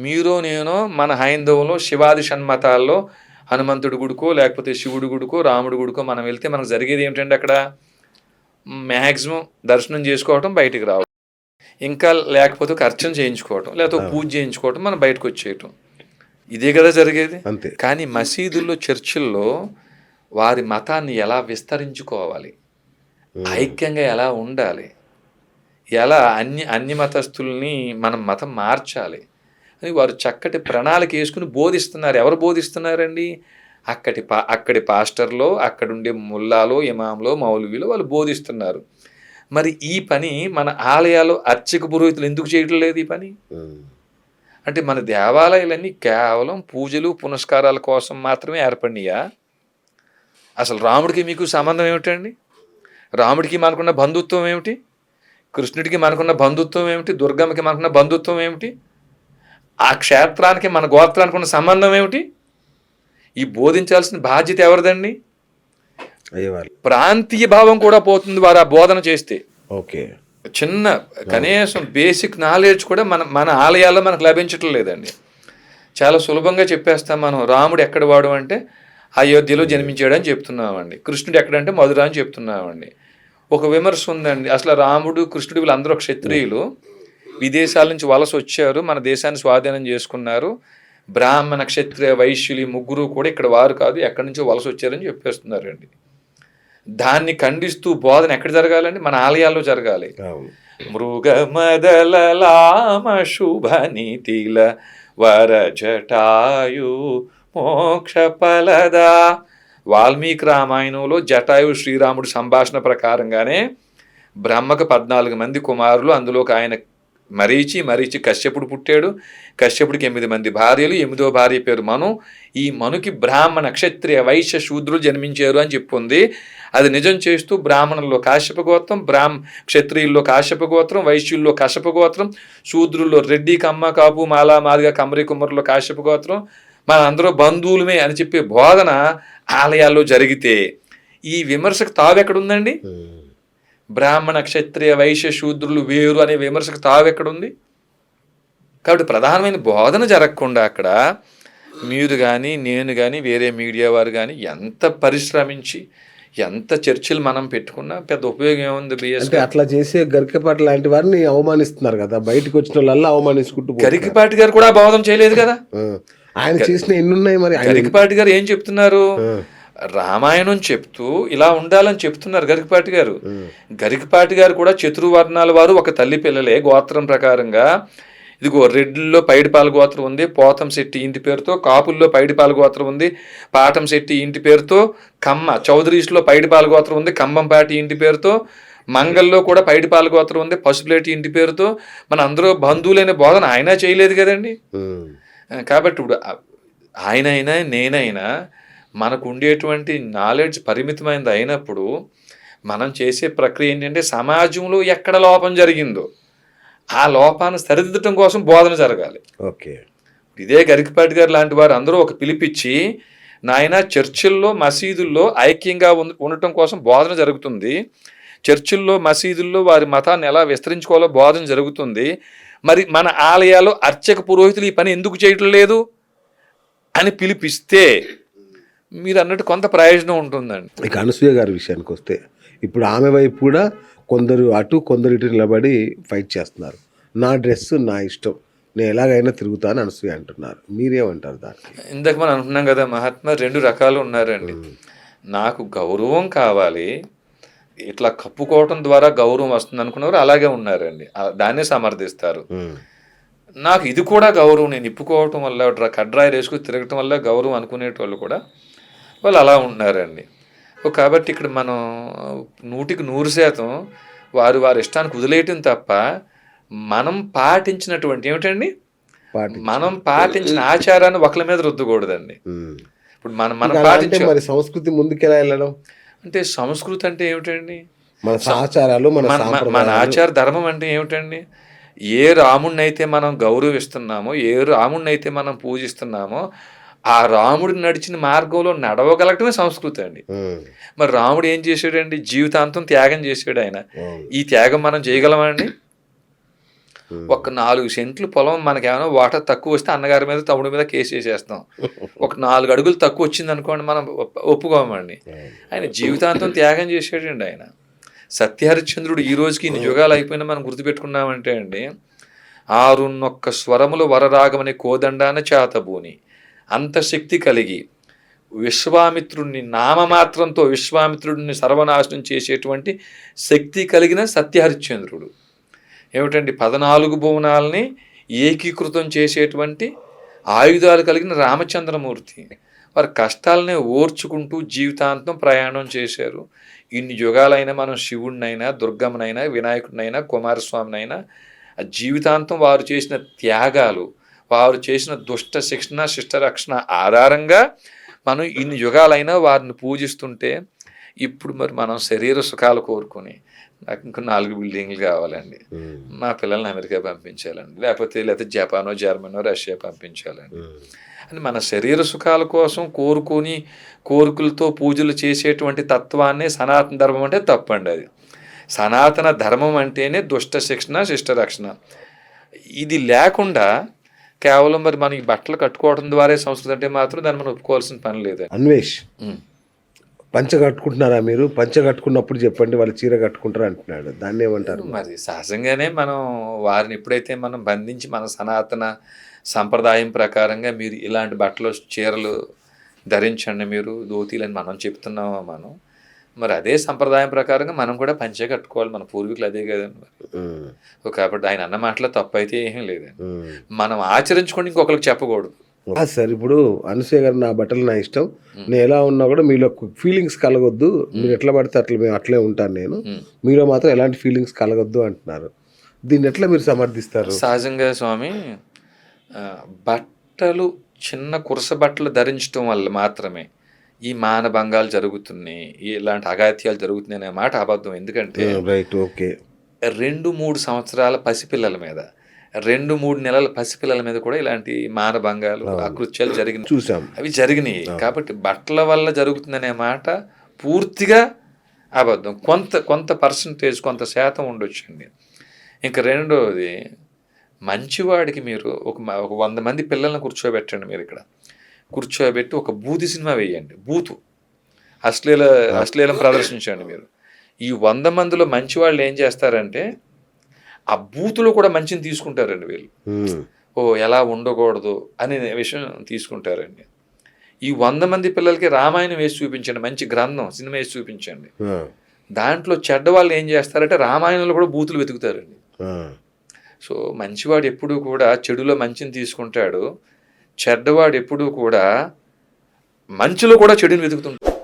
మీరు నేను మన హైందవంలో శివాది షణ్మతాల్లో హనుమంతుడి గుడికో లేకపోతే శివుడి గుడికో రాముడి గుడికో మనం వెళ్తే మనకు జరిగేది ఏమిటంటే అక్కడ మ్యాక్సిమం దర్శనం చేసుకోవటం, బయటికి రావడం, ఇంకా లేకపోతే ఒక అర్చన చేయించుకోవటం, లేకపోతే పూజ చేయించుకోవటం, మనం బయటకు వచ్చేయటం, ఇదే కదా జరిగేది. కానీ మసీదుల్లో చర్చిల్లో వారి మతాన్ని ఎలా విస్తరించుకోవాలి, ఐక్యంగా ఎలా ఉండాలి, ఎలా అన్ని మతస్థుల్ని మనం మతం మార్చాలి అని వారు చక్కటి ప్రణాళిక వేసుకుని బోధిస్తున్నారు. ఎవరు బోధిస్తున్నారండి? అక్కడి పాస్టర్లో, అక్కడుండే ముల్లాలో, ఇమాంలో, మౌలవీలో వాళ్ళు బోధిస్తున్నారు. మరి ఈ పని మన ఆలయాల్లో అర్చక పురోహితులు ఎందుకు చేయటం లేదు ఈ పని? అంటే మన దేవాలయాలన్నీ కేవలం పూజలు పునస్కారాల కోసం మాత్రమే ఏర్పడినాయా? అసలు రాముడికి మీకు సంబంధం ఏమిటండి? రాముడికి మనకున్న బంధుత్వం ఏమిటి? కృష్ణుడికి మనకున్న బంధుత్వం ఏమిటి? దుర్గమ్మకి మనకున్న బంధుత్వం ఏమిటి? ఆ క్షేత్రానికి మన గోత్రానికి ఉన్న సంబంధం ఏమిటి? ఈ బోధించాల్సిన బాధ్యత ఎవరిదండి? ప్రాంతీయ భావం కూడా పోతుంది వారు ఆ బోధన చేస్తే. ఓకే, చిన్న కనీసం బేసిక్ నాలెడ్జ్ కూడా మన ఆలయాల్లో మనకు లభించటం లేదండి. చాలా సులభంగా చెప్పేస్తాం మనం. రాముడు ఎక్కడ వాడు అంటే అయోధ్యలో జన్మించాడని చెప్తున్నామండి. కృష్ణుడు ఎక్కడంటే మధుర అని చెప్తున్నామండి. ఒక విమర్శ ఉందండి, అసలు రాముడు కృష్ణుడు వీళ్ళందరూ క్షత్రియులు, విదేశాల నుంచి వలస వచ్చారు, మన దేశాన్ని స్వాధీనం చేసుకున్నారు, బ్రాహ్మణ క్షత్రియ వైశ్యులు ముగ్గురు కూడా ఇక్కడ వారు కాదు, ఎక్కడి నుంచో వలస వచ్చారని చెప్పేస్తున్నారండి. దాన్ని ఖండిస్తూ బోధన ఎక్కడ జరగాలండి? మన ఆలయాల్లో జరగాలి. మృగ మదలలామ శుభ నీతిల వర జటాయు మోక్ష ఫలదా. వాల్మీకి రామాయణంలో జటాయు శ్రీరాముడి సంభాషణ ప్రకారంగానే బ్రహ్మకు 14 మంది కుమారులు, అందులోకి ఆయన మరీచి కశ్యపుడు పుట్టాడు. కశ్యపుడికి 8 మంది భార్యలు, 8వ భార్య పేరు మను. ఈ మనుకి బ్రాహ్మణ క్షత్రియ వైశ్య శూద్రులు జన్మించారు అని చెప్పుంది. అది నిజం చేస్తూ బ్రాహ్మణుల్లో కాశ్యప గోత్రం, క్షత్రియుల్లో కాశ్యప గోత్రం, వైశ్యుల్లో కశ్యప గోత్రం, శూద్రుల్లో రెడ్డి, కమ్మ, కాపు, మాల, మాదిగ, కమ్మరి, కుమ్మరుల్లో కాశ్యప గోత్రం, మన అందరూ బంధువులమే అని చెప్పే బోధన ఆలయాల్లో జరిగితే ఈ విమర్శకు తావెక్కడుందండి? బ్రాహ్మణ క్షత్రియ వైశ్య శూద్రులు వేరు అనే విమర్శకు తావెక్కడుంది? కాబట్టి ప్రధానమైన బోధన జరగకుండా అక్కడ మీరు కానీ నేను కానీ వేరే మీడియా వారు కానీ ఎంత పరిశ్రమించి ఎంత చర్చలు మనం పెట్టుకున్నా పెద్ద ఉపయోగం ఏముంది? అంటే అట్లా చేసే గరికపాటి లాంటి వారిని అవమానిస్తున్నారు కదా, బయటకు వచ్చిన వాళ్ళ అవమానించుకుంటూ. గరికపాటి గారు కూడా బోధన చేయలేదు కదా, ఆయన చేసిన ఎన్ని ఉన్నాయి మరి. గరికపాటి గారు ఏం చెప్తున్నారు? రామాయణం చెప్తూ ఇలా ఉండాలని చెప్తున్నారు గరికపాటి గారు. గరికపాటి గారు కూడా చతుర్వర్ణాల వారు ఒక తల్లి పిల్లలే గోత్రం ప్రకారంగా. ఇదిగో రెడ్డిల్లో పైడిపాల గోత్రం ఉంది, పోతం శెట్టి ఇంటి పేరుతో, కాపుల్లో పైడిపాల గోత్రం ఉంది, పాటం శెట్టి ఇంటి పేరుతో, కమ్మ చౌదరీస్లో పైడిపాల గోత్రం ఉంది, కంబంపాటి ఇంటి పేరుతో, మంగల్లో కూడా పైడిపాల గోత్రం ఉంది, పసుపులేటి ఇంటి పేరుతో. మన అందరూ బంధువులైన బోధన ఆయన చేయలేదు కదండి. కాబట్టి ఇప్పుడు ఆయనైనా నేనైనా మనకు ఉండేటువంటి నాలెడ్జ్ పరిమితమైనది అయినప్పుడు మనం చేసే ప్రక్రియ ఏంటంటే సమాజంలో ఎక్కడ లోపం జరిగిందో ఆ లోపాన్ని సరిదిద్దటం కోసం బోధన జరగాలి. ఓకే, ఇదే గరికపాటి గారు లాంటి వారు అందరూ ఒక పిలిపిచ్చి, నాయన చర్చిల్లో మసీదుల్లో ఐక్యంగా ఉండటం కోసం బోధన జరుగుతుంది, చర్చిల్లో మసీదుల్లో వారి మతాన్ని ఎలా విస్తరించుకోవాలో బోధన జరుగుతుంది, మరి మన ఆలయాల్లో అర్చక పురోహితులు ఈ పని ఎందుకు చేయటం లేదు అని పిలిపిస్తే మీరు అన్నట్టు కొంత ప్రయోజనం ఉంటుందండి. ఇక అనసూయ గారి విషయానికి వస్తే ఇప్పుడు ఆమె వైపు కూడా కొందరు అటు కొందరు ఇటు నిలబడి ఫైట్ చేస్తున్నారు. నా డ్రెస్ నా ఇష్టం, నేను ఎలాగైనా తిరుగుతాను అనసూయ అంటున్నారు. మీరేమంటారు దానికి? ఇందాక మనం అంటున్నాం కదా, మహాత్మా 2 రకాలు ఉన్నారండి. నాకు గౌరవం కావాలి, ఇట్లా కప్పుకోవటం ద్వారా గౌరవం వస్తుంది అనుకున్నవారు అలాగే ఉన్నారండి, దాన్నే సమర్థిస్తారు. నాకు ఇది కూడా గౌరవం, నేను ఇప్పుకోవటం వల్ల కడ్రాయి వేసుకుని తిరగటం వల్ల గౌరవం అనుకునేటోళ్ళు కూడా వాళ్ళు అలా ఉన్నారండి. కాబట్టి ఇక్కడ మనం 100% వారి ఇష్టానికి వదిలేయటం తప్ప మనం పాటించినటువంటి ఏమిటండి, మనం పాటించిన ఆచారాన్ని ఒకళ్ళ మీద రుద్దకూడదండి. ఇప్పుడు మనం పాటించే మరి సంస్కృతి ముందుకెలా వెళ్ళడం అంటే, సంస్కృతి అంటే ఏమిటండి? మన ఆచారాలు, మన ఆచార ధర్మం అంటే ఏమిటండి? ఏ రాముడిని అయితే మనం గౌరవిస్తున్నామో, ఏ రాముడిని అయితే మనం పూజిస్తున్నామో ఆ రాముడిని నడిచిన మార్గంలో నడవగలగటమే సంస్కృతి అండి. మరి రాముడు ఏం చేశాడండి? జీవితాంతం త్యాగం చేశాడు ఆయన. ఈ త్యాగం మనం చేయగలమండి? ఒక 4 సెంట్లు పొలం మనకేమైనా వాటర్ తక్కువ వస్తే అన్నగారి మీద తమ్ముడి మీద కేసు వేసేస్తాం. ఒక 4 అడుగులు తక్కువ వచ్చింది అనుకోండి మనం ఒప్పుకోమండి. ఆయన జీవితాంతం త్యాగం చేసాడండి ఆయన. సత్యహరిశ్చంద్రుడు ఈ రోజుకి ఇన్ని యుగాలు అయిపోయినా మనం గుర్తుపెట్టుకున్నామంటే అండి, 6 స్వరములు వరరాగమని కోదండాన చేతబూని అంత శక్తి కలిగి విశ్వామిత్రుడిని నామమాత్రంతో విశ్వామిత్రుడిని సర్వనాశనం చేసేటువంటి శక్తి కలిగిన సత్యహరిశ్చంద్రుడు. ఏమిటండి 14 భువనాలని ఏకీకృతం చేసేటువంటి ఆయుధాలు కలిగిన రామచంద్రమూర్తి. వారి కష్టాలనే ఓర్చుకుంటూ జీవితాంతం ప్రయాణం చేశారు. ఇన్ని యుగాలైనా మనం శివుడినైనా, దుర్గమ్మనైనా, వినాయకుడినైనా, కుమారస్వామినైనా ఆ జీవితాంతం వారు చేసిన త్యాగాలు, వారు చేసిన దుష్ట శిక్షణ, శిష్ట రక్షణ ఆధారంగా మనం ఇన్ని యుగాలైనా వారిని పూజిస్తుంటే, ఇప్పుడు మరి మనం శరీర సుఖాలు కోరుకొని నాకు ఇంకో 4 బిల్డింగ్లు కావాలండి, మా పిల్లల్ని అమెరికా పంపించాలండి, లేకపోతే జపానో, జర్మనో, రష్యా పంపించాలండి అని మన శరీర సుఖాల కోసం కోరుకొని కోరికలతో పూజలు చేసేటువంటి తత్వాన్ని సనాతన ధర్మం అంటే తప్పండి. అది సనాతన ధర్మం అంటేనే దుష్ట శిక్షణ, శిష్ట రక్షణ. ఇది లేకుండా కేవలం మరి మనం ఈ బట్టలు కట్టుకోవడం ద్వారా సంస్కృతి అంటే మాత్రం దాన్ని మనం ఒప్పుకోవాల్సిన పని లేదు. అన్వేష్, పంచ కట్టుకుంటున్నారా మీరు? పంచ కట్టుకున్నప్పుడు చెప్పండి, వాళ్ళు చీర కట్టుకుంటారు అంటున్నాడు, దాన్ని ఏమంటారు? మరి సహజంగానే మనం వారిని ఎప్పుడైతే మనం బంధించి మన సనాతన సంప్రదాయం ప్రకారంగా మీరు ఇలాంటి బట్టలు, చీరలు ధరించండి, మీరు ధోతీలని మనం చెప్తున్నామా, మనం మరి అదే సంప్రదాయం ప్రకారంగా మనం కూడా పంచే కట్టుకోవాలి. మన పూర్వీకులు అదే కదండి మరి. కాబట్టి ఆయన అన్న మాటలో తప్పు అయితే ఏమీ లేదండి. మనం ఆచరించుకొని ఇంకొకరికి చెప్పకూడదు. సార్, ఇప్పుడు అనసూయ గారు నా బట్టలు నా ఇష్టం, నేను ఎలా ఉన్నా కూడా మీలో ఫీలింగ్స్ కలగొద్దు, మీరు ఎట్లా పడితే అట్లా మేము అట్లే ఉంటాను నేను, మీలో మాత్రం ఎలాంటి ఫీలింగ్స్ కలగొద్దు అంటున్నారు. దీన్ని ఎట్లా మీరు సమర్థిస్తారు? సహజంగా స్వామి, బట్టలు చిన్న కురస బట్టలు ధరించడం వల్ల మాత్రమే ఈ మానభంగాలు జరుగుతున్నాయి, ఇలాంటి అఘాత్యాలు జరుగుతున్నాయి అనే మాట అబద్ధం. ఎందుకంటే 2-3 సంవత్సరాల పసిపిల్లల మీద, 2-3 నెలల పసిపిల్లల మీద కూడా ఇలాంటి మానభంగాలు, అకృత్యాలు జరిగినాయి, చూసాం, అవి జరిగినాయి. కాబట్టి బట్టల వల్ల జరుగుతుందనే మాట పూర్తిగా అబద్ధం. కొంత పర్సంటేజ్, కొంత శాతం ఉండొచ్చండి. ఇంకా రెండోది, మంచివాడికి మీరు ఒక 100 మంది పిల్లల్ని కూర్చోబెట్టండి, మీరు ఇక్కడ కూర్చోబెట్టి ఒక బూతి సినిమా వేయండి, అశ్లీలం ప్రదర్శించండి మీరు. ఈ 100 మందిలో మంచి వాళ్ళు ఏం చేస్తారంటే ఆ బూతులో కూడా మంచిని తీసుకుంటారండి వీళ్ళు. ఎలా ఉండకూడదు అనే విషయం తీసుకుంటారండి. ఈ 100 మంది పిల్లలకి రామాయణం వేసి చూపించండి, మంచి గ్రంథం, సినిమా వేసి చూపించండి. దాంట్లో చెడ్డవాళ్ళు ఏం చేస్తారంటే రామాయణంలో కూడా బూతులు వెతుకుతారండి. సో మంచివాడు ఎప్పుడూ కూడా చెడులో మంచిని తీసుకుంటాడు, చెడ్డవాడు ఎప్పుడూ కూడా మంచిలో కూడా చెడుని వెతుకుతుంటాడు.